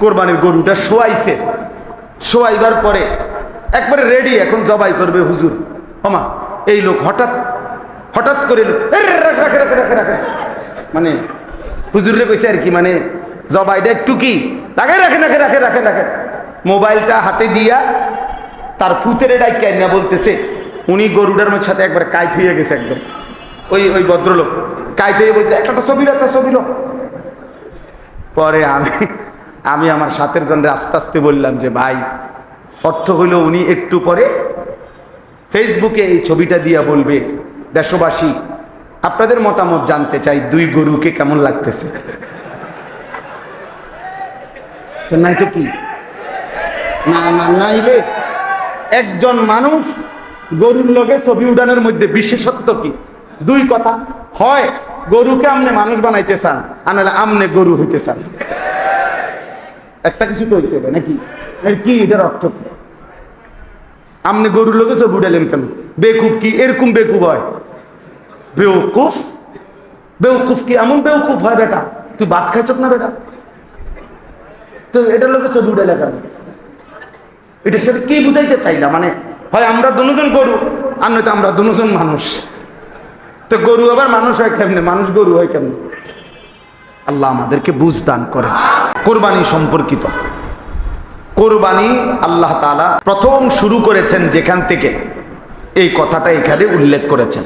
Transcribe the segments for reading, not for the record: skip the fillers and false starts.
কোরবানির গরুটা শোয়াইছে, শোয়াইবার পরে একবারে রেডি, এখন জবাই করবে হুজুর। ওমা এই লোক হঠাৎ হঠাৎ করে মানে হুজুরে কইছে আর কি, মানে জবাইটা একটু কি রাখে রাখে রাখে রাখে রাখে রাখে মোবাইলটা হাতে দিয়া তার ফুতের ডাইকা না বলতেছে, উনি গরুটার সাথে একবার কাইত হয়ে গেছে একদম। ওই ভদ্রলোক কাইত হয়ে বলছে একটা ছবি লো, একটা ছবি লো। পরে আমি আমার সাথের জনের আস্তে আস্তে বললাম যে ভাই, অর্থ হইল উনি একটু পরে ফেসবুকে এই ছবিটা দিয়া বলবে, দেশবাসী আপনাদের মতামত জানতে চাই, দুই গরুকে কেমন লাগতেছে। তো নাই তো কি না না নাইলে একজন মানুষ গরুর লগে ছবি উঠানোর মধ্যে বিশেষত্ব কি? দুই কথা, হয় গরুকে আমনে মানুষ বানাইতে চান, আর নাহলে আমনে গরু হইতে চান। একটা কিছু তো হইতে হবে নাকি? কি এটার অর্থ কি? আমনে গরুর লগে ছবি উঠালেন কেন? বেকুব কি এরকম বেকুব হয়? বেউকুফ, বেউকুফ কি এমন বেউকুফ হয় বেটা? তুই ভাত খাইছ না বেটা? তো এটার লোকে ছবি উঠালে কেন? এটার সাথে কি বুঝাইতে চাইলাম? মানে হয় আমরা দুজন গরু, আর নয়তো আমরা দুজন মানুষ। তো গরু আবার মানুষ হয় কেমনে, মানুষ গরু হয় কেমনে? আল্লাহ আমাদেরকে বুঝ দান করে। কোরবানি সম্পর্কিত, কোরবানি আল্লাহ তাআলা প্রথম শুরু করেছেন যেখান থেকে, এই কথাটা এখানে উল্লেখ করেছেন।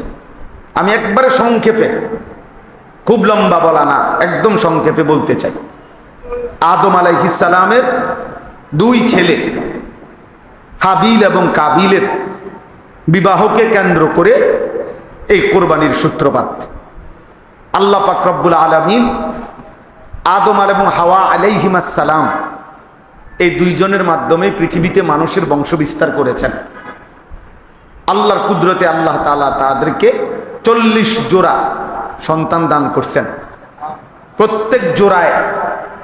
আমি একবারে সংক্ষেপে, খুব লম্বা বলা না, একদম সংক্ষেপে বলতে চাই। আদম আলাইহিস সালামের দুই ছেলে হাবিল এবং কাবিলের বিবাহকে কেন্দ্র করে এই কোরবানির সূত্রপাত। আল্লাহ পাক রব্বুল আলামিন আদম এবং হাওয়া আলাইহিমাস সালাম এই দুইজনের মাধ্যমে পৃথিবীতে মানুষের বংশ বিস্তার করেছেন। আল্লাহর কুদরতে আল্লাহ তাআলা তাদেরকে 40 জোড়া সন্তান দান করছেন। প্রত্যেক জোড়ায়,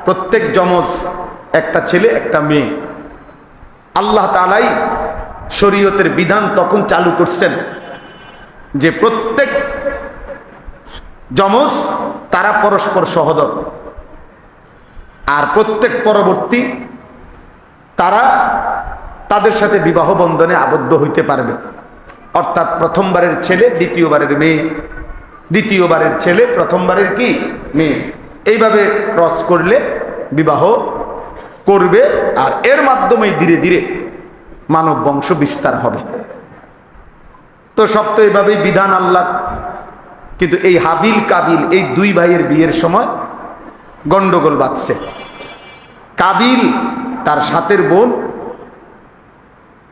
প্রত্যেক যমজ একটা ছেলে একটা মেয়ে। আল্লাহ তাআলাই শরীয়তের বিধান তখন চালু করছেন যে প্রত্যেক যমজ তারা পরস্পর সহোদর, আর প্রত্যেক পরবর্তী তারা তাদের সাথে বিবাহ বন্ধনে আবদ্ধ হইতে পারবে। অর্থাৎ প্রথমবারের ছেলে দ্বিতীয়বারের মেয়ে, দ্বিতীয়বারের ছেলে প্রথমবারের কি মেয়ে, এইভাবে ক্রস করলে বিবাহ করবে, আর এর মাধ্যমেই ধীরে ধীরে মানব বংশ বিস্তার হবে। তো সব তো এইভাবেই বিধান আল্লাহ। কিন্তু এই হাবিল কাবিল এই দুই ভাইয়ের বিয়ের সময় গন্ডগোল বাঁধছে। কাবিল তার সাথের বোন,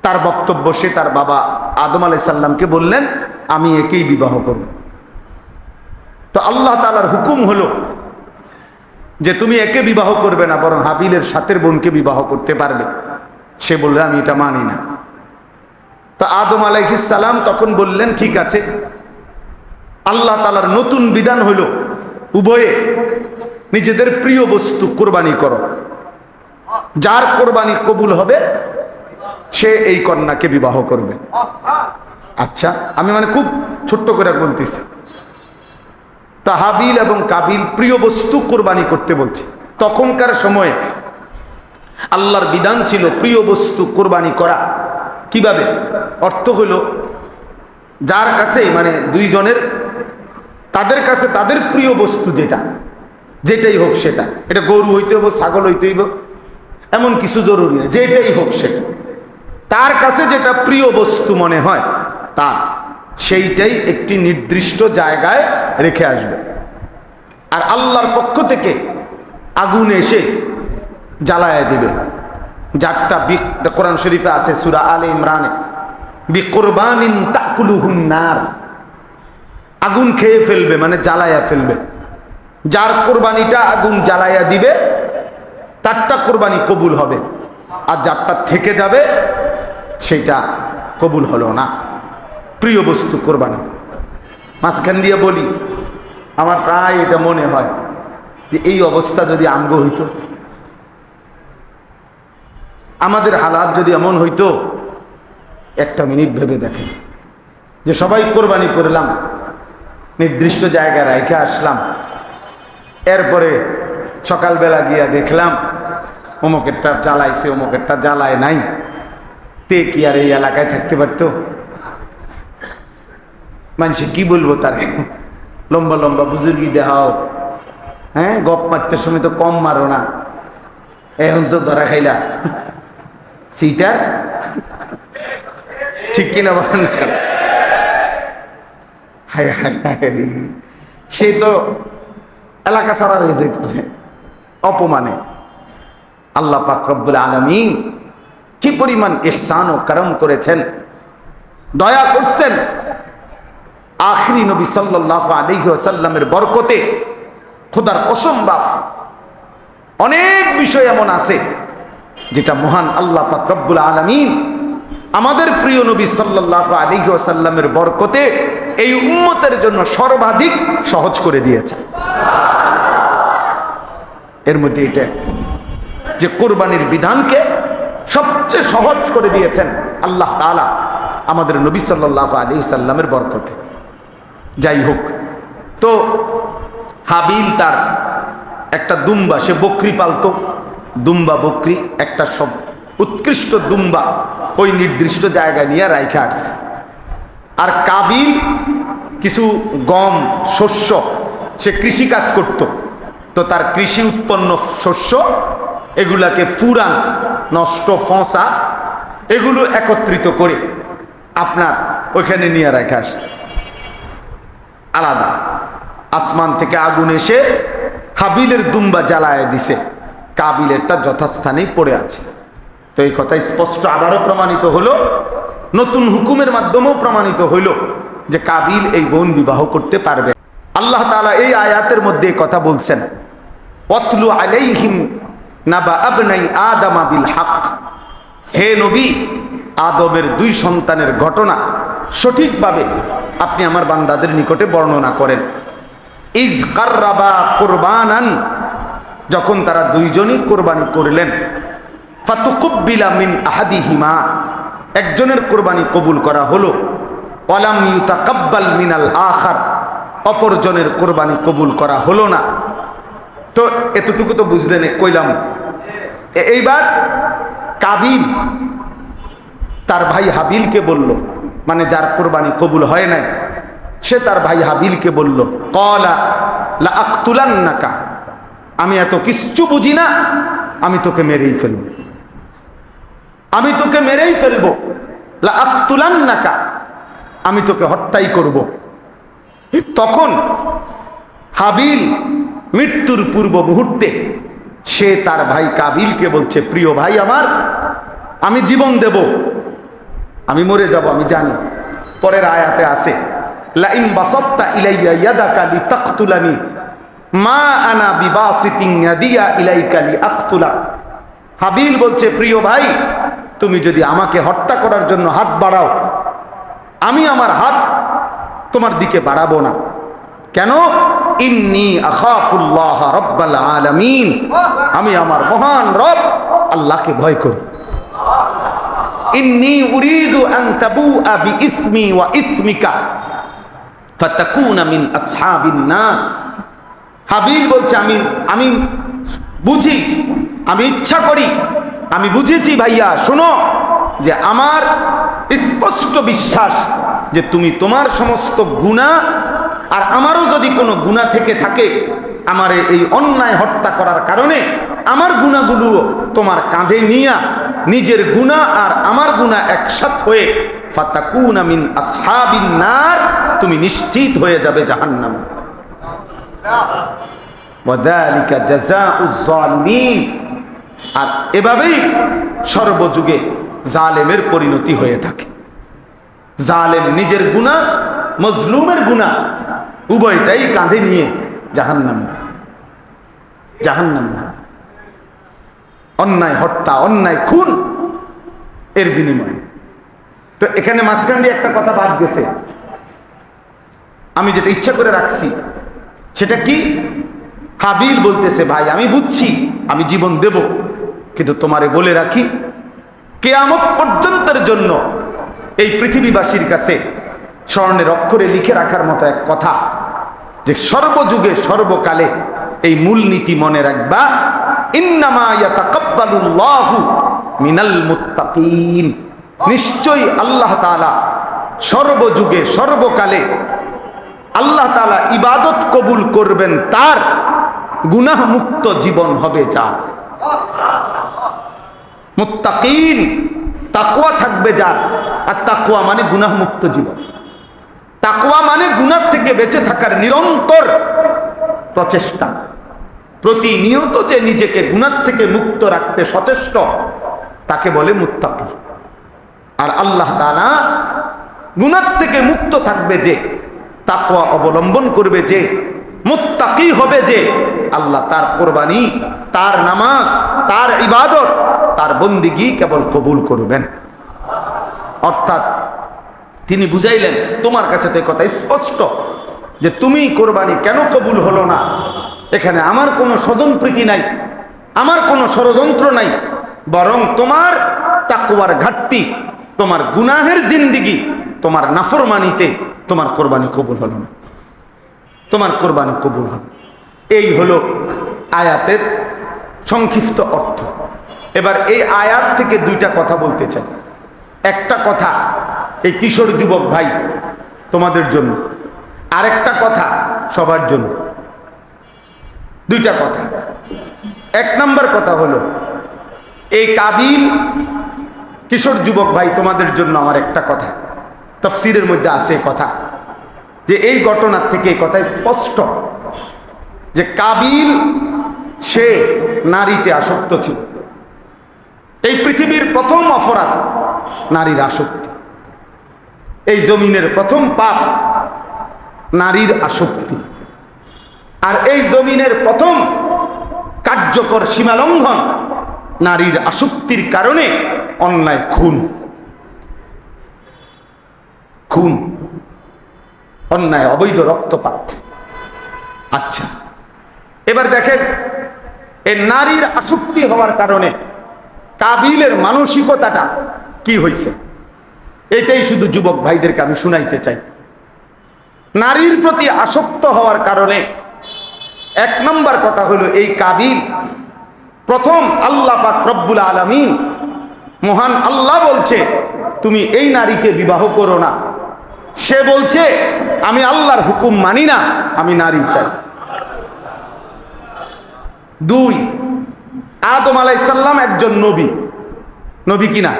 তার বক্তব্য, সে তার বাবা আদম আলাইহিস সালামকে বললেন আমি একেই বিবাহ করব। তো আল্লাহ তাআলার হুকুম হলো যে তুমি একে বিবাহ করবে না, বরং হাবিলের সাথের বোনকে বিবাহ করতে পারবে। সে বলল আমি এটা মানি না। তো আদম আলাইহিস সালাম তখন বললেন ঠিক আছে, আল্লাহ তাআলার নতুন বিধান হলো উভয়ে নিজেদের প্রিয় বস্তু কোরবানি করো, যার কোরবানি কবুল হবে সে এই কন্যাকে বিবাহ করবে। আচ্ছা, আমি মানে খুব ছোট্ট করে বলতেছি। তা হাবিল এবং কাবিল প্রিয় বস্তু কোরবানি করতে বলছে। তখনকার সময়ে আল্লাহর বিধান ছিল প্রিয় বস্তু কোরবানি করা। কিভাবে? অর্থ হলো যার কাছে, মানে দুইজনের, তাদের কাছে তাদের প্রিয় বস্তু যেটাই হোক সেটা, এটা গরু হইতে হইব, ছাগল হইতে হইব, এমন কিছু জরুরি না, যেটাই হোক সেটা, তার কাছে যেটা প্রিয় বস্তু মনে হয় তার, সেইটাই একটি নির্দিষ্ট জায়গায় রেখে আসবে। আর আল্লাহর পক্ষ থেকে আগুন এসে জ্বালায় দিবে। যারটা কোরআন শরীফে আছে সূরা আলে ইমরানে, বিকুরবানিন তাকুলুহুন নার, আগুন খেয়ে ফেলবে, মানে জ্বালায়া ফেলবে। যার কোরবানিটা আগুন জ্বালায়া দিবে তারটা কোরবানি কবুল হবে, আর যারটা থেকে যাবে সেটা কবুল হলো না। প্রিয় বস্তু কোরবানি। মাঝখান দিয়ে বলি, আমার প্রায় এটা মনে হয় যে এই অবস্থা যদি আমগো হইতো, আমাদের হালাত যদি এমন হইতো, একটা মিনিট ভেবে দেখেন যে সবাই কোরবানি করলাম, নির্দিষ্ট জায়গায় রেখে আসলাম, এরপরে সকালবেলা গিয়া দেখলাম অমুকেরটা জ্বালাইছে, অমুকেরটা জ্বালায় নাই, তে কি আর এই এলাকায় থাকতে পারতো? মানুষে কি বলবো তারে? লম্বা লম্বা বুজুর্গি দেখাও, হ্যাঁ, গপ মারতে সময় তো কম মারো না, এখন তো ধরা খাইলা সিটার, ঠিক কিনা বলেন? হায় হায় হায়, সে তো এলাকা ছাড়া হয়ে যেত অপমানে। আল্লাহ পাক রব্বুল আলামিন কি পরিমাণ ইহসান ও করম করেছেন, দয়া করছেন। আখিরি নবী সাল্লাল্লাহু আলাইহি ওয়াসাল্লামের বরকতে খোদার কসম বাপ, অনেক বিষয় এমন আছে যেটা মহান আল্লাহ পাক রব্বুল আলামিন আমাদের প্রিয় নবী সাল্লাল্লাহু আলাইহি ওয়াসাল্লামের বরকতে এই উম্মতের জন্য সর্বাধিক সহজ করে দিয়েছে। এর মধ্যে এটা যে কুরবানির বিধানকে সবচেয়ে সহজ করে দিয়েছেন আল্লাহ তাআলা আমাদের নবী সাল্লাল্লাহু আলাইহি ওয়াসাল্লামের বরকতে। যাই হোক, তো হাবিল তার একটা দুম্বা, সে বকরি পালতো, দুম্বা বকরি একটা সব উৎকৃষ্ট দুম্বা ওই নির্দিষ্ট জায়গায় নিয়ে রাইখা আসছে। আর কাবিল কিছু গম শস্য, সে কৃষি কাজ করত, তো তার কৃষি উৎপন্ন শস্য এগুলাকে পুরান নষ্ট ফসা এগুলো একত্রিত করে আপনার ওইখানে নিয়ে রাখা আসছে। আলাদা আসমান থেকে আগুন এসে হাবিলের দুম্বা জ্বালায় দিছে, কাবিলেরটা যথাস্থানেই পড়ে আছে। তো এই কথা স্পষ্ট আবারও প্রমাণিত হলো, নতুন হুকুমের মাধ্যমেও প্রমাণিত হইল যে কাবিল এই বোন বিবাহ করতে পারবে। আল্লাহ তাআলা এই আয়াতের মধ্যে কথা বলছেন, ওয়াতলু আলাইহিম নাবা আবনাই আদামা বিল হক, হে নবী, আদমের দুই সন্তানের ঘটনা সঠিকভাবে আপনি আমার বান্দাদের নিকটে বর্ণনা করেন। ইজ কাররাবা কুরবানান, যখন তারা দুইজনই কোরবানি করলেন, ফাতুকুব্বিলা মিন আহাদিহিমা, একজনের কোরবানি কবুল করা হলো, ওয়ালাম ইউতাকাব্বাল মিনাল আখার, অপরজনের কোরবানি কবুল করা হলো না। তো এতটুকু তো বুঝলেন, কইলাম। এইবার কাবিল তার ভাই হাবিলকে বলল, মানে যার কোরবানি কবুল হয় নাই, সে তার ভাই হাবিলকে বলল, ক্বালা লা আকতুলান্নাকা, আমি এত কিচ্ছু বুঝি না, আমি তোকে মেরেই ফেলব, আমি তোকে মেরেই ফেলবো, লা আকতুলান্নাকা, আমি তোকে হত্যাই করব। তখন হাবিল মৃত্যুর পূর্ব মুহূর্তে সে তার ভাই কাবিলকে বলছে, প্রিয় ভাই আমার, আমি জীবন দেব, আমি মরে যাব, আমি জানি। পরের আয়াতে আছে, লা ইন বাসাত্তা ইলাইয়া ইয়াদাকা লিতাকতুলানি মা আনা বিবাসিতিন ইয়াদিয়া ইলাইকা লিআকতুলা। হাবিল বলছে, প্রিয় ভাই, তুমি যদি আমাকে হত্যা করার জন্য হাত বাড়াও, আমি আমার হাত তোমার দিকে বাড়াবো না। কেন? ইন্নী আখাফুল্লাহ রাব্বাল আলামিন, আমি আমার মহান রব আল্লাহকে ভয় করি। ইন্নী উরিদু আন তাবুআ বিইসমি ওয়া ইসমিকা ফাতাকুনা মিন আসহাবিন নার। হাবিল বলছে, আমি বুঝি, আমি ইচ্ছা করি, আমি বুঝেছি ভাইয়া, শোনো, যে আমার স্পষ্ট বিশ্বাস যে তুমি তোমার সমস্ত গুনাহ আর আমারও যদি কোনো গুনাহ থেকে থাকে, আমার এই অন্যায় হত্যা করার কারণে আমার গুনাহগুলো তোমার কাঁধে নিয়ে নিজের গুনাহ আর আমার গুনাহ একসাথ হয়ে ফাতাকুনা মিন আসহাবিন নার, তুমি নিশ্চিত হয়ে যাবে জাহান্নামে। ওয়াযালিকা জাযাউয যালিমিন, আর এভাবেই সর্বযুগে জালেমের পরিণতি হয়ে থাকে। জালেম নিজের গুনাহ, মজলুমের গুনাহ উভয়টাই কাঁধে নিয়ে জাহান্নামে, জাহান্নামে। অন্যায় হত্যা, অন্যায় খুন এর বিনিময়ে। তো এখানে মাঝখান দিয়ে একটা কথা বাদ গেছে, আমি যেটা ইচ্ছা করে রাখছি সেটা কি? হাবিল বলতেছে, ভাই আমি বুঝছি, আমি জীবন দেব, কিন্তু তোমারে বলে রাখি, কিয়ামত পর্যন্তের জন্য এই পৃথিবীবাসীর কাছে স্বর্ণের অক্ষরে লিখে রাখার মতো এক কথা, যে সর্বযুগে সর্বকালে এই মূলনীতি মনে রাখবা, ইন্নামা ইয়াতাকাব্বালুল্লাহু মিনাল মুত্তাকিন, নিশ্চয়ই আল্লাহ তাআলা সর্বযুগে সর্বকালে আল্লাহ তাআলা ইবাদত কবুল করবেন তার, গুনাহ মুক্ত জীবন হবে যার। মুত্তাকিন, তাকওয়া থাকবে যার। আর তাকওয়া মানে গুনাহ মুক্ত জীবন। তাকওয়া মানে গুনাহ থেকে বেঁচে থাকার নিরন্তর প্রচেষ্টা, প্রতিনিয়ত যে নিজেকে গুনাহ থেকে মুক্ত রাখতে সচেষ্ট, তাকে বলে মুত্তাকি। আর আল্লাহ তাআলা গুনাহ থেকে মুক্ত থাকবে যে, তাকওয়া অবলম্বন করবে যে, মুত্তাকি হবে যে, আল্লাহ তার কোরবানি, তার নামাজ, তার ইবাদত, তার বন্দিগি কেবল কবুল করবেন। অর্থাৎ তিনি বুঝাইলেন, তোমার কাছে তো কথা স্পষ্ট যে তুমি কোরবানি কেন কবুল হলো না, এখানে আমার কোনো স্বজনপ্রীতি নাই, আমার কোনো ষড়যন্ত্র নাই, বরং তোমার তাকওয়ার ঘাটতি, তোমার গুনাহের জিন্দিগি, তোমার নাফরমানিতে তোমার কোরবানি কবুল হলো না, তোমার কোরবানি কবুল হলো। এই হলো আয়াতের সংক্ষিপ্ত অর্থ। এবার এই আয়াত থেকে দুইটা কথা বলতে চাই। একটা কথা এই কিশোর যুবক ভাই তোমাদের জন্য, আরেকটা কথা সবার জন্য। দুইটা কথা। এক নম্বর কথা হলো, এই কাবিল কিশোর যুবক ভাই তোমাদের জন্য আমার একটা কথা, তাফসীরের মধ্যে আছে কথা, যে এই ঘটনার থেকে এই কথা স্পষ্ট যে কাবিল সে নারীতে আসক্ত ছিল। এই পৃথিবীর প্রথম অপরাধ নারীর আসক্তি, এই জমিনের প্রথম পাপ নারীর আসক্তি। আর এই জমিনের প্রথম কার্যকর সীমালঙ্ঘন নারীর আসক্তির কারণে অন্যায় খুন, খুন, অন্যায় অবৈধ রক্তপাত। আচ্ছা, এবার দেখেন এই নারীর আসক্তি হওয়ার কারণে কাবিলের মানসিকতাটা কি হয়েছে, এটাই শুধু যুবক ভাইদেরকে আমি শুনাইতে চাই। নারীর প্রতি আসক্ত হওয়ার কারণে এক নম্বর কথা হলো, এই কাবিল প্রথম আল্লাহ পাক রব্বুল আলামিন মহান আল্লাহ বলছে তুমি এই নারীকে বিবাহ করো না। সে বলছে আমি আল্লাহর হুকুম মানি না, আমি নারী চাই। দুই, আদম আলাইহিস সালাম একজন নবী, নবী কিনা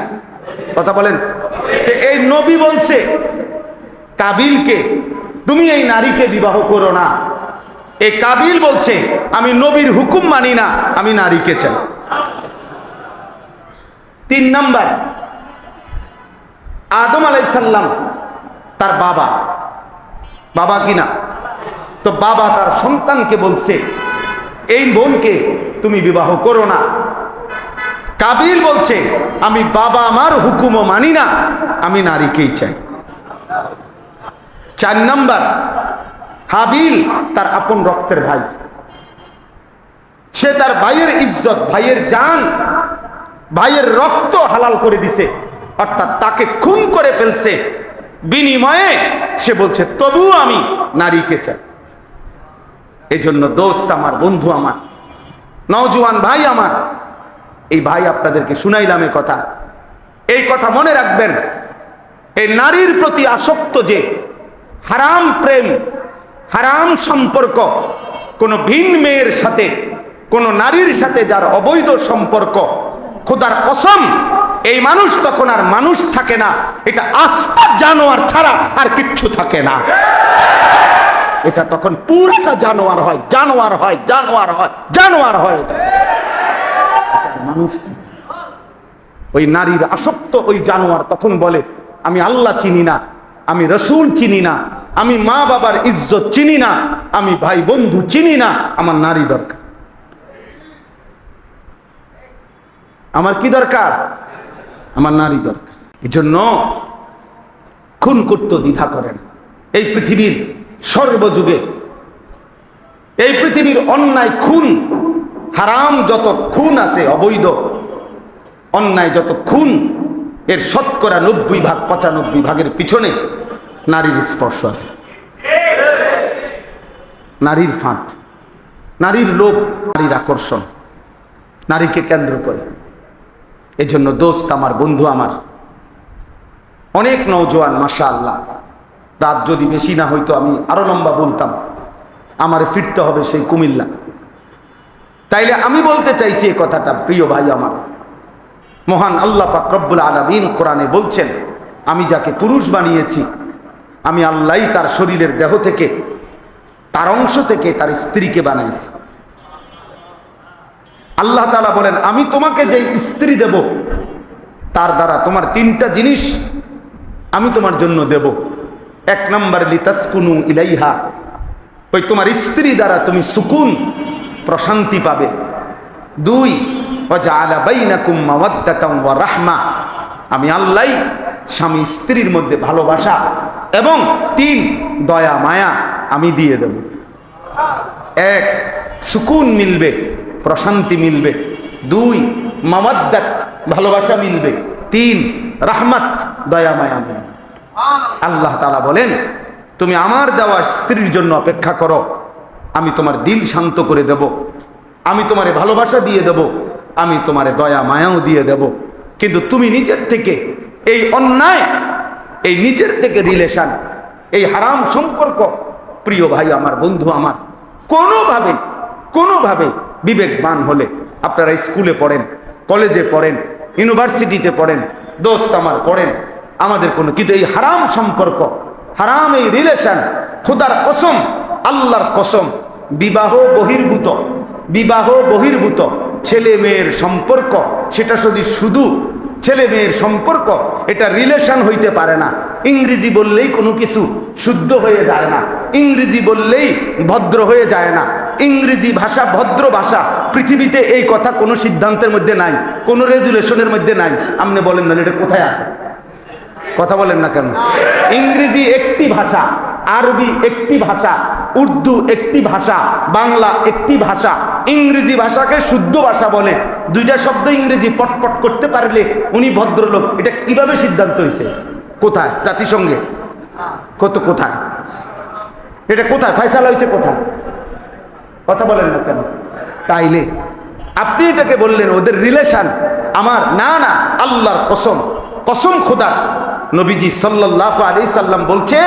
কথা বলেন? এই নবী বলছে কাবিলকে তুমি এই নারীকে বিবাহ করো না। এই কাবিল বলছে আমি নবীর হুকুম মানি না, আমি নারীকে চাই। তিন নাম্বার, আদম আলাইহিস সালাম তার বাবা, বাবা কিনা, তো বাবা তার সন্তানকে বলছে এই বোনকে তুমি বিবাহ করো না। কাবিল বলছে আমি বাবা আমার হুকুমও মানি না, আমি নারীকেই চাই। চার নাম্বার, হাবিল তার আপন রক্তের ভাই, সে তার ভাইয়ের ইজ্জত, ভাইয়ের জান, ভাইয়ের রক্ত হালাল করে দিছে, অর্থাৎ তাকে খুন করে ফেলছে। বিনিময়ে সে বলছে তবুও আমি নারীকে চাই। এই জন্য দোস্ত আমার, বন্ধু আমার, নওজোয়ান ভাই আমার, এই ভাই আপনাদেরকে শুনাইলাম এই কথা, এই কথা মনে রাখবেন। এই নারীর প্রতি আসক্ত যে হারাম প্রেম, হারাম সম্পর্ক, কোন ভিন মেয়ের সাথে, কোন নারীর সাথে যার অবৈধ সম্পর্ক, খোদার কসম এই মানুষ তখন আর মানুষ থাকে না, এটা আস্তা জানোয়ার ছাড়া আর কিচ্ছু থাকে না। এটা তখন পুরোটা জানোয়ার হয়, জানোয়ার হয়, জানোয়ার হয়, জানোয়ার হয়। মানুষ ওই নারীর আসক্ত ওই জানোয়ার তখন বলে আমি আল্লাহ চিনি না, আমি রসুল চিনি না, আমি মা বাবার ইজ্জত চিনি না, আমি ভাই বন্ধু চিনি না, আমার নারী দরকার। আমার কি দরকার? আমার নারী দরকার। এই জন্য খুন করতে দ্বিধা করেন। এই পৃথিবীর সর্বযুগে, এই পৃথিবীর অন্যায় খুন, হারাম যত খুন আছে, অবৈধ অন্যায় যত খুন, এর শতকরা 90 ভাগ 95 ভাগের পিছনে নারীর স্পর্শ আছে। নারীর ফাঁদ, নারীর লোভ, নারীর আকর্ষণ। নারীকে কেন্দ্র করে। এজন্য দোস্ত আমার, বন্ধু আমার, অনেক নওজোয়ান মাশাআল্লাহ, রাত যদি বেশি না হইতো আমি আরো লম্বা বলতাম, আমারে ফিরতে হবে সেই কুমিল্লা। তাইলে আমি বলতে চাইছি এই কথাটা, প্রিয় ভাই আমার, মহান আল্লাহ পাক রব্বুল আলামিন কোরআনে বলছেন, আমি যাকে পুরুষ বানিয়েছি, আমি আল্লাহই তার শরীরের দেহ থেকে, তার অংশ থেকে তার স্ত্রীকে বানাইছি। আল্লাহ তাআলা বলেন, আমি তোমাকে যে স্ত্রী দেব, তার দ্বারা তোমার তিনটা জিনিস আমি তোমার জন্য দেব। এক নম্বর, লিতাসকুনু ইলাইহা, ওই তোমার স্ত্রী দ্বারা তুমি সুকুন, প্রশান্তি পাবে। দুই, ওয়াজআলা বাইনাকুম মাওয়াদ্দাতান ওয়া রাহমা, আমি আল্লাহ স্বামী স্ত্রীর মধ্যে ভালোবাসা, এবং তিন, দয়া মায়া আমি দিয়ে দেব। এক, সুকুন মিলবে, প্রশান্তি মিলবে। দুই, মাওয়াদ্দাত, ভালোবাসা মিলবে। তিন, রাহমাত, দয়া মায়া মিলবে। আল্লাহ তাআলা বলেন, তুমি আমার দেওয়া স্ত্রীর জন্য অপেক্ষা করো, আমি তোমার দিল শান্ত করে দেব, আমি তোমারে ভালোবাসা দিয়ে দেব, আমি তোমারে দয়া মায়াও দিয়ে দেব। কিন্তু তুমি নিজের থেকে এই অন্যায়, এই নিজের থেকে রিলেশন, এই হারাম সম্পর্ক, প্রিয় ভাই আমার, বন্ধু আমার, কোনোভাবে বিবেকবান হলে, আপনারা স্কুলে পড়েন, কলেজে পড়েন, ইউনিভার্সিটিতে পড়েন, দোস্ত আমার পড়েন, আমাদের কিন্তু এই হারাম সম্পর্ক, হারাম এই রিলেশন, খোদার কসম, আল্লাহর কসম, বিবাহ বহির্ভূত ছেলে মেয়ের সম্পর্ক, সেটা শুধু ছেলে মেয়ের সম্পর্ক, এটা রিলেশন হইতে পারে না। ইংরেজি বললেই কোনো কিছু শুদ্ধ হয়ে যায় না, ইংরেজি বললেই ভদ্র হয়ে যায় না। ইংরেজি ভাষা ভদ্র ভাষা, পৃথিবীতে এই কথা কোনো সিদ্ধান্তের মধ্যে নাই, কোনো রেজুলেশনের মধ্যে নাই। আপনি বলেন না এটা কোথায় আছে? কথা বলেন না কেন? ইংরেজি একটি ভাষা, আরবি একটি ভাষা, উর্দু একটি ভাষা, বাংলা একটি ভাষা। ইংরেজি ভাষাকে শুদ্ধ ভাষা বলে। দুইটা শব্দ ইংরেজি পটপট করতে পারলে উনি ভদ্রলোক, এটা কিভাবে সিদ্ধান্ত হয়েছে? কোথায়? জাতিসংঘে? কোথায় এটা? কোথায় ফয়সালা হয়েছে? কোথায়? কথা বলেন না কেন? তাইলে আপনি এটাকে বললেন ওদের রিলেশন আমার, না, আল্লাহর কসম খোদা, নবীজি সাল্লাল্লাহু আলাইহি সাল্লাম বলছে,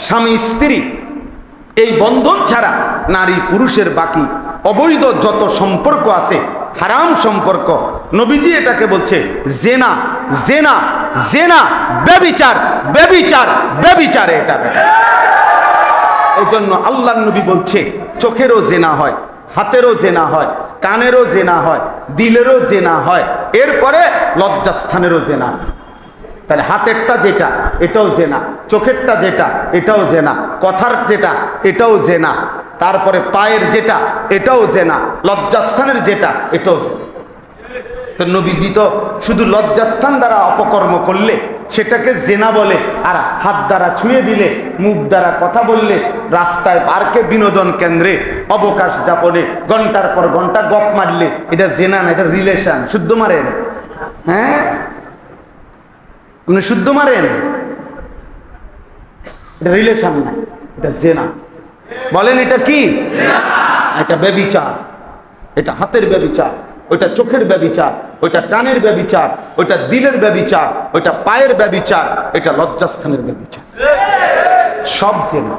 স্বামী স্ত্রী এই বন্ধন ছাড়া নারী পুরুষের বাকি অবৈধ যত সম্পর্ক আছে, হারাম সম্পর্ক, নবীজি এটাকে বলছে জেনা, ব্যভিচার। এটা এই জন্য আল্লাহ নবী বলছে, চোখেরও জেনা হয়, হাতেরও জেনা হয়, কানেরও জেনা হয়, দিলেরও জেনা হয়, এরপরে লজ্জাস্থানেরও জেনা। তাহলে হাতেরটা যেটা, এটাও জেনা, চোখেরটা যেটা, এটাও জেনা, কথার যেটা, এটাও জেনা, তারপরে পায়ের যেটা, এটাও জেনা, লজ্জাস্থানের যেটা, এটাও জেনা। তো নবীজি তো শুধু লজ্জাস্থান দ্বারা অপকর্ম করলে সেটাকে জেনা বলে, আর হাত দ্বারা ছুঁয়ে দিলে, মুখ দ্বারা কথা বললে, রাস্তায়, পার্কে, বিনোদন কেন্দ্রে, অবকাশ যাপনে ঘন্টার পর ঘন্টা গপ মারলে, এটা জেনা না, এটা রিলেশন। শুদ্ধ মারেন? হ্যাঁ, আপনি শুদ্ধ মারেন? এটা রিলেশন না, এটা জেনা। বলেন এটা কি? এটা ব্যভিচার, এটা হাতের ব্যভিচার, ওইটা চোখের ব্যভিচার, ওইটা কানের ব্যভিচার, ওইটা দিলের ব্যভিচার, ওইটা পায়ের ব্যভিচার, এটা লজ্জাস্থানের ব্যভিচার। সব জেনা।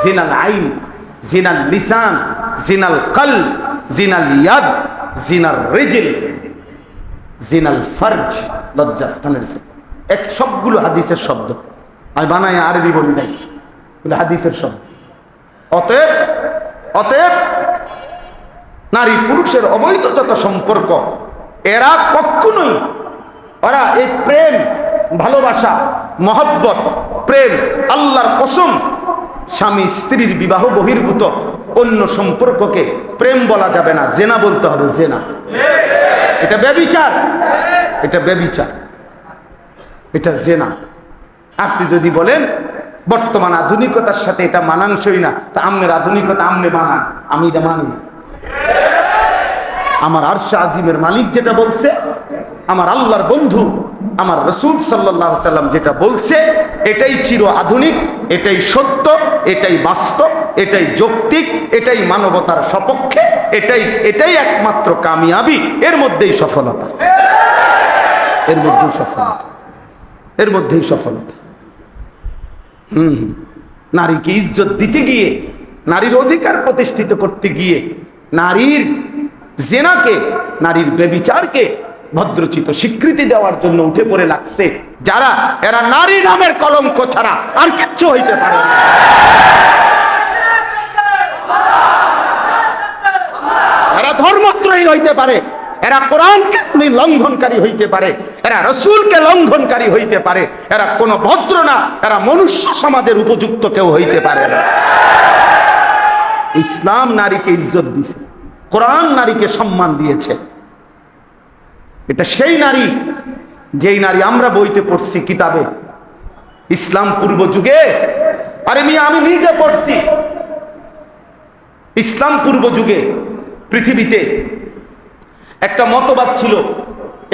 জিনাল আইন, জিনাল লিসান, জিনাল কলব, জিনাল ইয়াদ, জিনাল রিজল, জিনাল ফরজ, লজ্জাস্থানের জিনা। এক সবগুলো হাদিসের শব্দ, আমি বানাই আরবি বলি নাই, হাদিসের শব্দ। অতএব নারী পুরুষের অবৈধ যত সম্পর্ক, এরা কখনোই, ওরা এই প্রেম, ভালোবাসা, মহব্বত, প্রেম, আল্লাহর কসম, স্বামী স্ত্রীর বিবাহ বহির্ভূত অন্য সম্পর্ককে প্রেম বলা যাবে না, জেনা বলতে হবে। জেনা, এটা ব্যভিচার, এটা জেনা। আপনি যদি বলেন বর্তমান আধুনিকতার সাথে এটা মানানসই না, তা আমনের আধুনিকতা আমনে বানান, আমি এটা মানি না। আমার আরশ আজিমের মালিক যেটা বলছে, আমার আল্লাহর বন্ধু আমার রাসূল সাল্লাল্লাহু আলাইহি সাল্লাম যেটা বলছে, এটাই চির আধুনিক, এটাই সত্য, এটাই বাস্তব, এটাই যৌক্তিক, এটাই মানবতার সপক্ষে। এটাই একমাত্র কামিয়াবি, এর মধ্যেই সফলতা, এর মধ্যেই সফলতা, এর মধ্যেই সফলতা। নারীকে ইজ্জত দিতে গিয়ে, নারীর অধিকার প্রতিষ্ঠিত করতে গিয়ে, নারীর জেনাকে, নারীর ব্যভিচারকে ভদ্রচিত স্বীকৃতি দেওয়ার জন্য উঠে পড়ে লাগছে যারা, এরা নারী নামের কলঙ্ক ছাড়া আর কিচ্ছু হইতে পারে না। এরা ধর্মত্রয়ী হইতে পারে, এরা কোরআনকে লঙ্ঘনকারী হইতে পারে, এরা রসুলকে লঙ্ঘনকারী হইতে পারে, এরা কোনো ভদ্র না, এরা মনুষ্য সমাজের উপযুক্ত কেউ হইতে পারে না। ইসলাম নারীকে ইজ্জত দিয়েছে, কোরআন নারীকে সম্মান দিয়েছে। এটা সেই নারী, যেই নারী আমরা বইতে পড়ছি, কিতাবে, ইসলাম পূর্ব যুগে। আরে মিয়া, আমি নিজে পড়ছি। ইসলাম পূর্ব যুগে পৃথিবীতে একটা মতবাদ ছিল,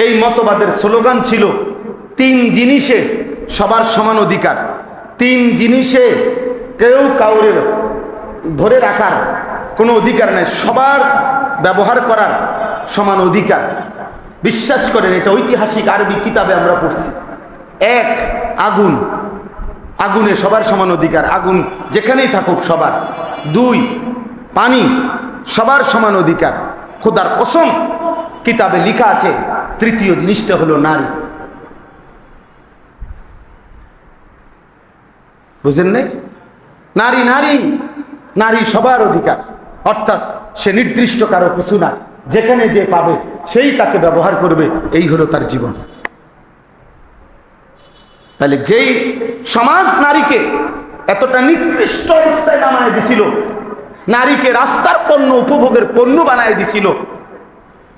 এই মতবাদের স্লোগান ছিল 3 জিনিসে সবার সমান অধিকার। 3 জিনিসে কেউ কাউরে ধরে রাখার কোনো অধিকার নেই, সবার ব্যবহার করার সমান অধিকার। বিশ্বাস করেন, এটা ঐতিহাসিক আরবি কিতাবে আমরা পড়ছি। 1, আগুন, আগুনে সবার সমান অধিকার, আগুন যেখানেই থাকুক সবার। 2, পানি, সবার সমান অধিকার। খোদার কসম, কিতাবে লেখা আছে 3য় জিনিসটা হলো নারী। বুঝেন নাই? নারী, নারী, নারী সবার অধিকার, অর্থাৎ সে নির্দিষ্ট কারো কিছু না, যেখানে যে পাবে সেই তাকে ব্যবহার করবে, এই হলো তার জীবন। তাহলে যেই সমাজ নারীকে এতটা নিকৃষ্ট অবস্থায় নামায় দিছিল, নারীকে রাস্তার পণ্য, উপভোগের পণ্য বানায় দিছিল,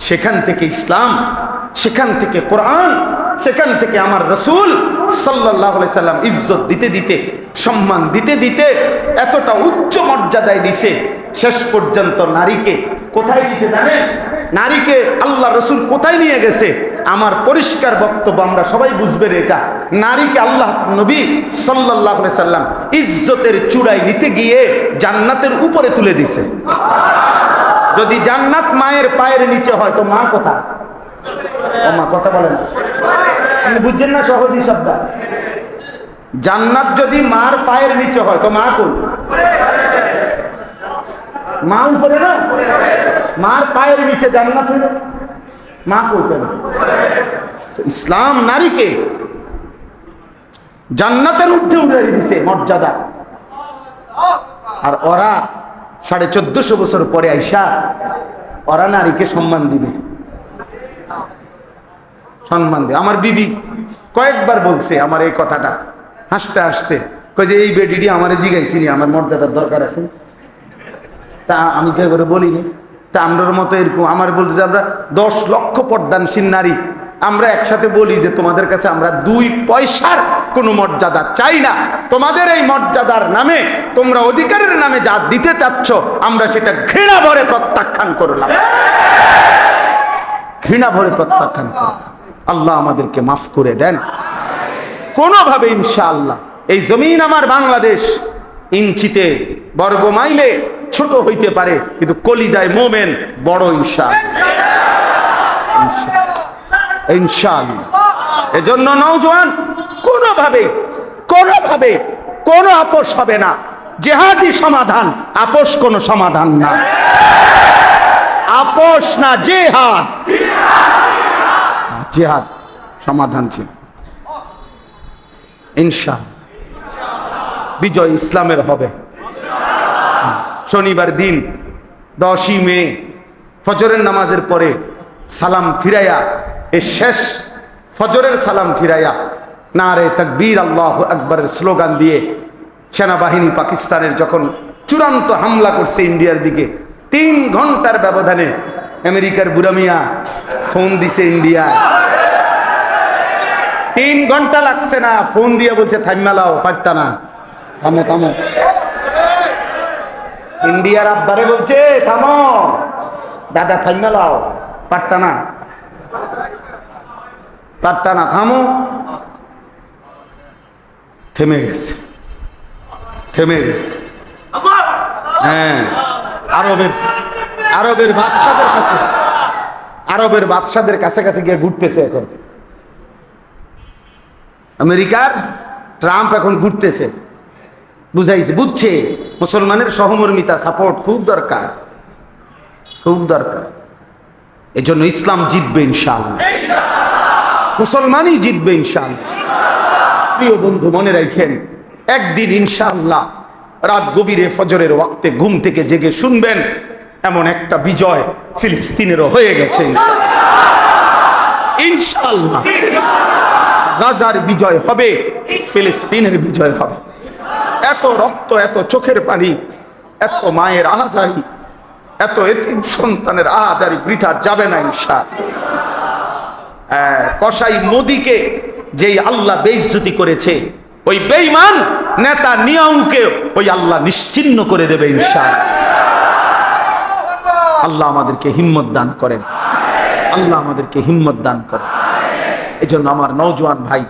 সেখান থেকে ইসলাম, সেখান থেকে কোরআন, সেখান থেকে আমার রাসূল সাল্লাল্লাহু আলাইহি সাল্লাম ইজ্জত দিতে দিতে, সম্মান দিতে দিতে এতটা উচ্চ মর্যাদায় দিছে। শেষ পর্যন্ত নারীকে কোথায় নিয়ে জানেন? নারীকে আল্লাহ রাসূল কোথায় নিয়ে গেছে? আমার পরিষ্কার বক্তব্য, আমরা সবাই বুঝবেন এটা। নারীকে আল্লাহ নবী সাল্লাল্লাহু আলাইহি সাল্লাম ইজ্জতের চূড়ায় নিতে গিয়ে জান্নাতের উপরে তুলে দিছে। যদি জান্নাত মায়ের পায়ের নিচে হয় তো মা কোথায়? ও মা, কথা বলেন, আপনি বুঝছেন না সহজ হিসাবটা? জান্নাত যদি মার পায়ের নিচে হয় তো মা কই? মা উপরে না, মার পায়ের নিচে জান্নাত হইল, মা কই কেন? ইসলাম নারীকে জান্নাতের ঊর্ধ্বে উঠে দিছে মর্যাদা। আর ওরা 1450 বছর পরে আইসা ওরা নারীকে সম্মান দিবে, সম্মান দিবে। আমার বিবি কয়েকবার বলছে আমার এই কথাটা, হাসতে হাসতে কয় যে এই বেডিটি আমার জিগাইছিনি আমার মর্যাদার দরকার আছে। তা আমি তো করে বলিনি। তা আমরার মতো এরকম আমার বলতে যে আমরা 10 লক্ষ পর্দানশীল নারী, আমরা একসাথে বলি যে তোমাদের কাছে আমরা 2 পয়সার কোনো মর্যাদা চাই না। তোমাদের এই মর্যাদার নামে, তোমরা অধিকারের নামে যা দিতে চাচ্ছ, আমরা সেটা ঘৃণা ভরে প্রত্যাখ্যান করলাম, ঘৃণা ভরে প্রত্যাখ্যান করলাম। আল্লাহ আমাদেরকে মাফ করে দেন। কোনোভাবে ইনশাআল্লাহ এই জমিন আমার বাংলাদেশ ইঞ্চিতে, বর্গ মাইলে ছোট হইতে পারে, কিন্তু কলিজায় মোমেন বড় ইনশাআল্লাহ, ইনশাআল্লাহ। এজন্য নওজোয়ান, কোনোভাবে কোনো আপোষ হবে না। জেহাদি সমাধান, আপোষ কোনো সমাধান না। আপোষ না, জেহাদ, জেহাদ সমাধান ছিল। ইনশাআল্লাহ বিজয় ইসলামের হবে। শনিবার দিন 10ই মে ফজরের নামাজের পরে সালাম ফিরাইয়া, এই শেষ ফজরের সালাম ফিরাইয়া নারে তাকবীর আল্লাহু আকবরের স্লোগান দিয়ে সেনাবাহিনী পাকিস্তানের যখন চূড়ান্ত হামলা করছে ইন্ডিয়ার দিকে, 3 ঘন্টার ব্যবধানে আমেরিকার বুড়া মিয়া ফোন দিছে ইন্ডিয়া। 3 ঘন্টা লাগছে না, ফোন দিয়ে বলছে থাইমালাও, পারতা না, থামো থামো। ইন্ডিয়ার আব্বারে বলছে থামো দাদা, থাইমালাও, পারতা না, পারতা না, থামো। থেমে গেছে, থেমে গেছে। হ্যাঁ, আরবের বাদশাদের কাছে গিয়ে ঘুরতেছে এখন। আমেরিকার ট্রাম্প এখন ঘুরতেছে, বুঝাইছে, বুঝছে মুসলমানের সহমর্মিতা, সাপোর্ট খুব দরকার, খুব দরকার। এজন্য ইসলাম জিতবে ইনশাআল্লাহ, মুসলমানই জিতবে ইনশাআল্লাহ। প্রিয় বন্ধু, মনে রাখেন, একদিন ইনশাআল্লাহ রাত গভীরে ফজরের ওয়াক্তে ঘুম থেকে জেগে শুনবেন এমন একটা বিজয় ফিলিস্তিনেরও হয়ে গেছে ইনশাআল্লাহ। গাজার বিজয় হবে, ফিলিস্তিনের বিজয় হবে। এত রক্ত, এত চোখের পানি, এত মায়ের আহাজারি, এত এতিম সন্তানের আহাজারি বৃথা যাবে না ইনশাআল্লাহ। কসাই মোদিকে যেই আল্লাহ বেইজ্জতি করেছে, ওই বেঈমান নেতা নিয়াউকে ওই আল্লাহ নিশ্চিহ্ন করে দেবে ইনশাআল্লাহ। আল্লাহ আমাদেরকে হিম্মত দান করেন, আল্লাহ আমাদেরকে হিম্মত দান করেন। এই জন্য আমার নওজোয়ান ভাই,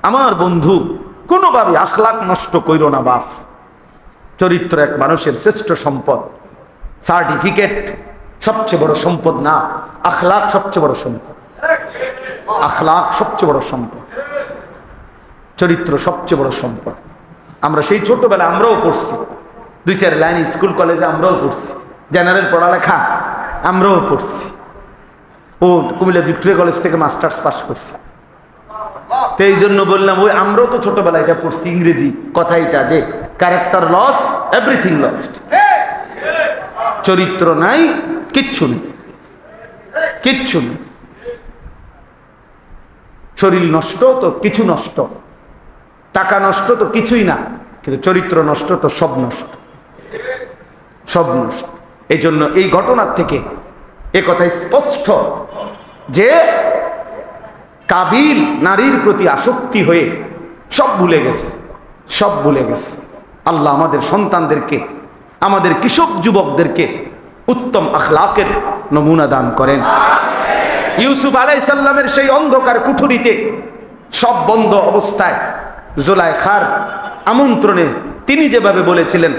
আমার বন্ধু, কোনোভাবে আখলাক নষ্ট কইরো না বাপ। চরিত্র এক মানুষের শ্রেষ্ঠ সম্পদ। সার্টিফিকেট সবচেয়ে বড় সম্পদ না, আখলাক সবচেয়ে বড় সম্পদ। আখলাক সবচেয়ে বড় সম্পদ, চরিত্র সবচেয়ে বড় সম্পদ। আমরা সেই ছোটবেলায় আমরাও পড়ছি, 2-4 লাইন স্কুল কলেজে আমরাও পড়ছি, জেনারেল পড়ালেখা আমরাও পড়ছি। ও কুমিল্লা ভিক্টোরিয়া কলেজ থেকে মাস্টার্স পাস করছি। তো এই জন্য বললাম, ওই আমরাও তো ছোটবেলায় এটা পড়ছি, ইংরেজি কথা এটা, যে ক্যারেক্টার লস, এভরিথিং লস্ট। চরিত্র নাই, কিচ্ছু নেই, কিচ্ছু নেই। শরীর নষ্ট তো কিছু নষ্ট, টাকা নষ্ট তো কিছুই না, কিন্তু চরিত্র নষ্ট তো সব নষ্ট, সব নষ্ট। এই জন্য এই ঘটনার থেকে এ কথা স্পষ্ট যে কাবিল নারীর প্রতি আসক্তি হয়ে সব ভুলে গেছে, সব ভুলে গেছে। আল্লাহ আমাদের সন্তানদেরকে, আমাদের কিশোর যুবকদেরকে উত্তম আখলাকের নমুনা দান করেন। ইউসুফ আলাইহিস সালামের সেই অন্ধকার কুঠুরিতে সব বন্ধ অবস্থায় জুলাইখার আমন্ত্রণে তিনি যেভাবে বলেছিলেন,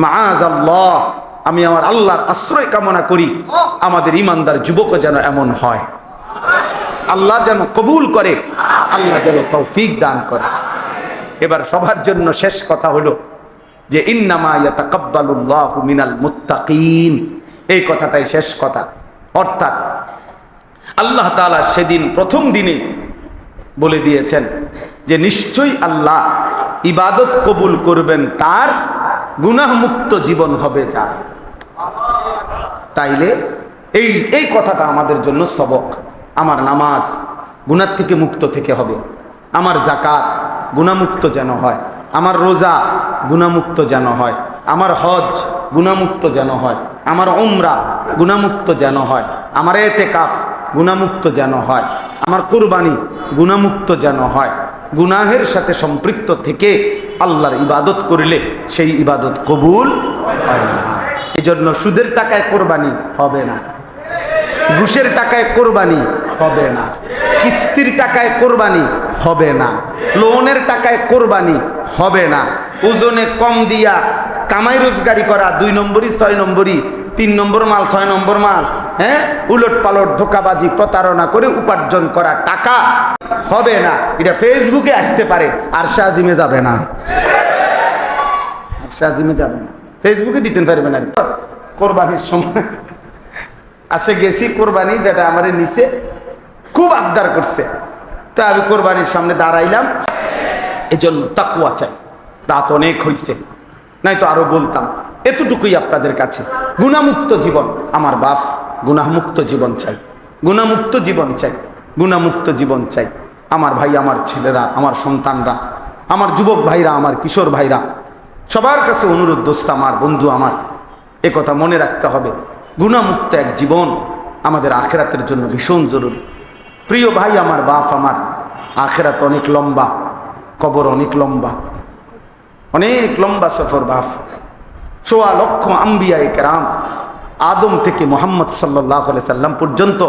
মাআযাল্লাহ, আমি আমার আল্লাহর আশ্রয় কামনা করি আমাদের ইমানদার যুবক যেন এমন হয়, আল্লাহ যেন কবুল করে, আল্লাহ যেন তৌফিক দান করে। এবার সবার জন্য শেষ কথা হলো যে ইন্নামা ইয়াতাকাব্বালুল্লাহু মিনাল মুত্তাকিন, এই কথাটাই শেষ কথা। অর্থাৎ আল্লাহ তাআলা সেদিন প্রথম দিনে বলে দিয়েছেন যে নিশ্চয়ই আল্লাহ ইবাদত কবুল করবেন তার, গুনাহমুক্ত জীবন হবে যার। তাইলে এই কথাটা আমাদের জন্য সবক। আমার নামাজ গুনাহ থেকে মুক্ত থেকে হবে, আমার যাকাত গুনাহমুক্ত যেন হয়, আমার রোজা গুনাহমুক্ত যেন হয়, আমার হজ গুনাহমুক্ত যেন হয়, আমার উমরা গুনাহমুক্ত যেন হয়, আমার ইতিকাফ গুনাহমুক্ত যেন হয়, আমার কুরবানি গুনাহমুক্ত যেন হয়। গুনাহের সাথে সম্পৃক্ত থেকে আল্লাহর ইবাদত করলে সেই ইবাদত কবুল হয় না। এই জন্য সুদের টাকায় কোরবানি হবে না, ঘুষের টাকায় কোরবানি হবে না, কিস্তির টাকায় কোরবানি হবে না, লোনের টাকায় কোরবানি হবে না, ওজনে কম দিয়া কামাই রোজগারি করা 2 নম্বরই 6 নম্বরই 3 নম্বর মাল 6 নম্বর মাল, হ্যাঁ, উলট পালট ধোকাবাজি প্রতারণা করে উপার্জন করা টাকা হবে না। এটা ফেসবুকে আসতে পারে, আর শাহজিমে যাবে না, আর শাহজিমে যাবে না, ফেসবুকে দিতে পারবেন। আর কোরবানির সময় আসে গেছি, কোরবানি যেটা আমার নিচে খুব আবদার করছে, তা আমি কোরবানির সামনে দাঁড়াইলাম। এজন্য তাকওয়া চাই। রাত অনেক হইছে, নাই তো আরো বলতাম। এতটুকুই আপনাদের কাছে, গুনাহমুক্ত জীবন। আমার বাপ গুনাহমুক্ত জীবন চাই, গুনাহমুক্ত জীবন চাই, গুনাহমুক্ত জীবন চাই। আমার ভাই, আমার ছেলেরা, আমার সন্তানরা, আমার যুবক ভাইরা, আমার কিশোর ভাইরা, সবার কাছে অনুরোধ, দোস্ত আমার, বন্ধু আমার, এ কথা মনে রাখতে হবে, গুনাহমুক্ত এক জীবন আমাদের আখিরাতের জন্য ভীষণ জরুরি। প্রিয় ভাই, আমার বাপ, আমার আখিরাত অনেক লম্বা, কবর অনেক লম্বা, অনেক লম্বা সফর বাপ। 1.25 লক্ষ আম্বিয়ায়ে কেরাম আদম থেকে মুহাম্মদ সাল্লাল্লাহু আলাইহি সাল্লাম পর্যন্ত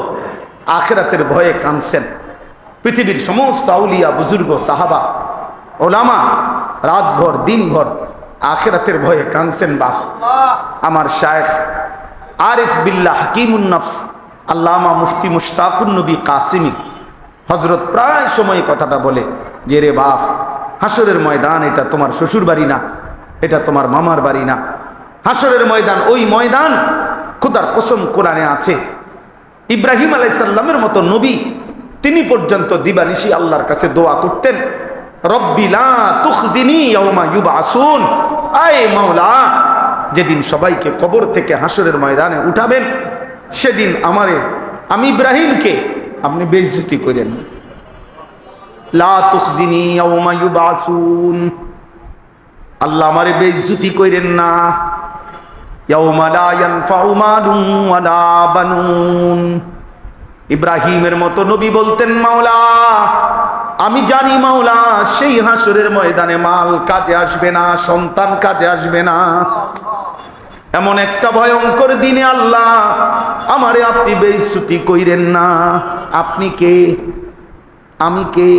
আখিরাতের ভয়ে কাঁদছেন। পৃথিবীর সমস্ত আউলিয়া, বুজুর্গ, সাহাবা, ওলামা রাতভর দিনভর আখিরাতের ভয়ে কাঁদছেন বাপ। আমার শায়েখ আরিফ বিল্লাহ হাকিমুন নফস আল্লামা মুফতি মুশতাকুন নবী কাসিমি হযরত প্রায় সময় কথাটা বলে যে রে বাপ, হাসরের ময়দান এটা তোমার শ্বশুর বাড়ি না, এটা তোমার মামার বাড়ি না। হাসরের ময়দান ওই ময়দান, খোদার কসম কোরআনে আছে, ইব্রাহিম আলাইহিস সালামের মতো নবী তিনি পর্যন্ত দিবানিশি আল্লাহর কাছে দোয়া করতেন, রব্বি লা তুখজিনি ইয়াউমা ইউবআসুন, আয় মাওলা যেদিন সবাইকে কবর থেকে হাসরের ময়দানে উঠাবেন সেদিন আমি ইব্রাহিমকে আপনি বেইজ্জতি করেন। লা তুখজিনি ইয়াউমা ইউবআসুন, আল্লাহ আমারে বেইজ্জতি করেন না। ইয়াউমা লা ইয়ানফাউ মালুন ওয়ালা বানুন। ইব্রাহিমের মতো নবী বলতেন, মাওলা আমি জানি মাওলা সেই হাসরের ময়দানে মাল কাজে আসবে না, সন্তান কাজে আসবে না। এমন একটা ভয়ঙ্কর দিনে আল্লাহ আমারে আপনি বেইজ্জতি কইরেন না। আপনি কে? আমি কে?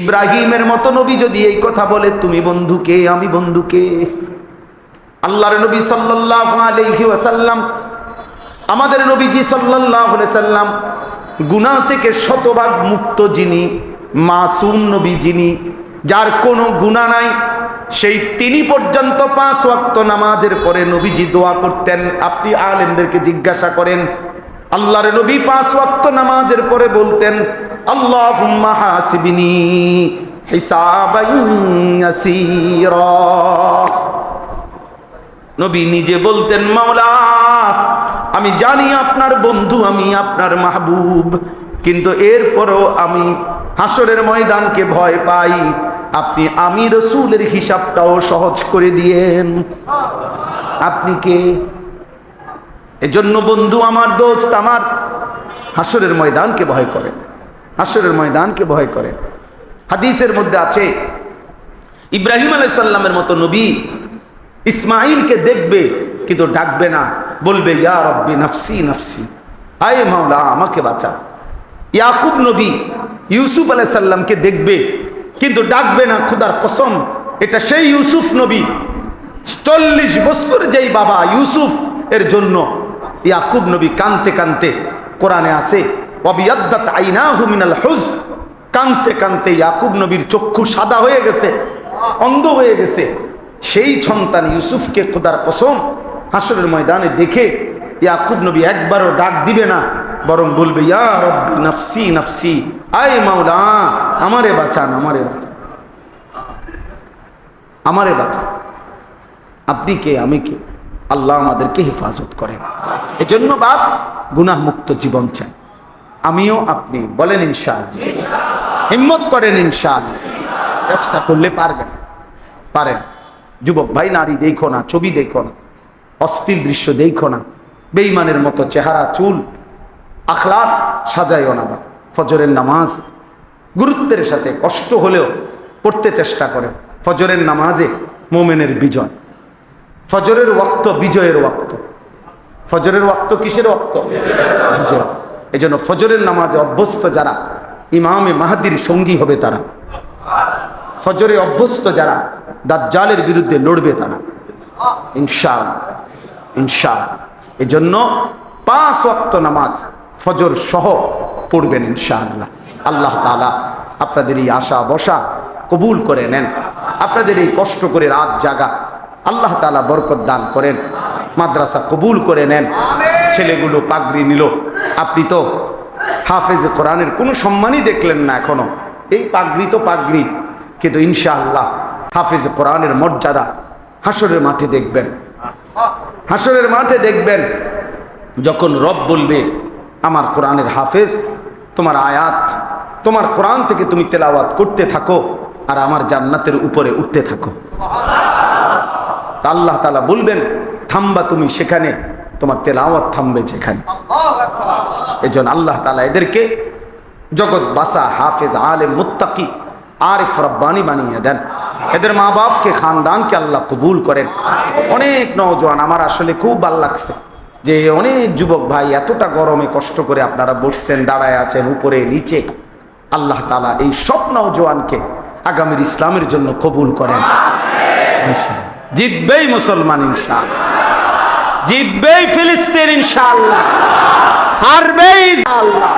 ইব্রাহিমের মতো নবী যদি এই কথা বলে, তুমি বন্ধুকে, আমি বন্ধুকে। আল্লাহর নবী সাল্লাল্লাহু আলাইহি ওয়াসাল্লাম, আমাদের নবীজি সাল্লাল্লাহু আলাইহি ওয়াসাল্লাম গুনাহ থেকে শতভাগ মুক্ত যিনি, মাসুম নবী যিনি, যার কোনো গুনাহ নাই, সেই তিনি পর্যন্ত 5 ওয়াক্ত নামাজের পরে নবীজি দোয়া করতেন। আপনি আলেমদেরকে জিজ্ঞাসা করেন, আল্লাহর নবী 5 ওয়াক্ত নামাজের পরে বলতেন, আল্লাহুম্মা হাসিবনি হিসাবান ইয়াসীরা। নবী নিজে বলতেন, মাওলা আমি জানি আপনার বন্ধু, আমি আপনার মাহবুব, কিন্তু এরপরও আমি হাসরের ময়দানকে ভয় পাই, আপনি আমি রসুলের হিসাবটাও সহজ করে দিয়েন। আপনি কে? এজন্য বন্ধু আমার, দোস্ত আমার, হাসরের ময়দানকে ভয় করেন, হাসরের ময়দানকে ভয় করেন। হাদিসের মধ্যে আছে, ইব্রাহিম আলাইহিস সালামের মতো নবী ইসমাইলকে দেখবে কিন্তু ডাকবে না, বলবে ইয়া রব্বি নফসি নফসি, আয় মাওলা আমাকে বাঁচা। ইয়াকুব নবী ইউসুফ আলাইহিস সালামকে দেখবে কিন্তু ডাকবে না, খোদার কসম এটা সেই ইউসুফ নবী, 40 বছর যেই বাবা ইউসুফ এর জন্য ইয়াকুব নবী কানতে কানতে, কোরআনে আছে ওয়াবিয়াদ্দাত আইনাহু মিনাল হুজ, কানতে কানতে ইয়াকুব নবীর চক্ষু সাদা হয়ে গেছে, অন্ধ হয়ে গেছে। সেই সন্তান ইউসুফকে খোদার কসম হাসরের ময়দানে দেখে ইয়াকুব নবী একবারও ডাক দিবে না, বরং বলবে ইয়া রব্বি নফসি নফসি, আয় মাওলা আমারে বাঁচান, আমারে বাঁচান, আমারে বাঁচান। আপনি কে? আমি কে? আল্লাহ আমাদেরকে হেফাজত করেন। এজন্য বাপ গুনাহ মুক্ত জীবন চাই, আমিও আপনি। বলেন ইনশাআল্লাহ, হিম্মত করেন ইনশাআল্লাহ, চেষ্টা করলে পারবেন, পারেন। যুবক ভাই, নারী দেখো না, ছবি দেখো না, অস্থির দৃশ্য দেখো না, বেঈমানের মতো চেহারা, চুল, আখলাক সাজাইও না। বা ফজরের নামাজ গুরুত্বের সাথে কষ্ট হলেও পড়তে চেষ্টা করেন। ফজরের নামাজে মোমেনের বিজয়, ফজরের ওয়াক্ত বিজয়ের ওয়াক্ত। ফজরের ওয়াক্ত কিসের ওয়াক্ত? বিজয়। এই জন্য ফজরের নামাজে অভ্যস্ত যারা ইমামে মাহদির সঙ্গী হবে তারা, ফজরে অভ্যস্ত যারা দাজ্জালের বিরুদ্ধে লড়বে তারা, ইনশাআল্লাহ, ইনশাআল্লাহ। এই জন্য 5 ওয়াক্ত নামাজ ফজর সহ পড়বেন ইনশাআল্লাহ। আল্লাহ তাআলা আপনাদের এই আশা বসা কবুল করে নেন, আপনাদের এই কষ্ট করে রাত জাগা আল্লাহ তাআলা বরকত দান করেন, মাদ্রাসা কবুল করে নেন। ছেলেগুলো পাগড়ি নিল, আপনি তো হাফেজে কোরআনের কোনো সম্মানই দেখলেন না এখনো। এই পাগড়ি তো পাগড়ি, কিন্তু ইনশাআল্লাহ হাফেজে কোরআনের মর্যাদা হাসরের মাঠে দেখবেন, হাসরের মাঠে দেখবেন। যখন রব বলবে আমার কোরআনের হাফেজ, তোমার আয়াত, তোমার কোরআন থেকে তুমি তেলাওয়াত করতে থাকো আর আমার জান্নাতের উপরে উঠতে থাকো। আল্লাহ তাআলা বলবেন থামবা তুমি সেখানে, তোমার তেলাওয়াত থামবে যেখানে। এজন্য আল্লাহ তাআলা এদেরকে জগৎ বাসা হাফেজ, আলেম, মুত্তাকি, আরিফ, রব্বানি বানিয়ে দেন। এদের মা বাপকে, খানদানকে আল্লাহ কবুল করেন। অনেক নওজোয়ান, আমার আসলে খুব ভালো লাগছে যে অনেক যুবক ভাই এতটা গরমে কষ্ট করে আপনারা বসছেন, দাঁড়ায় আছেন, উপরে নিচে। আল্লাহ তাআলা এই সব নওজোয়ানকে আগামীর ইসলামের জন্য কবুল করেন। জিতবেই মুসলমান ইনশাআল্লাহ, জিতবেই ফিলিস্তিন ইনশাআল্লাহ, হারবেই ইনশাআল্লাহ,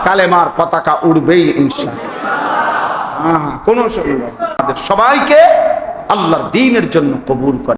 কালেমার পতাকা উড়বেই ইনশাআল্লাহ। কোনো সন্দেহ, আমাদের সবাইকে আল্লাহর দ্বীনের জন্য কবুল করে।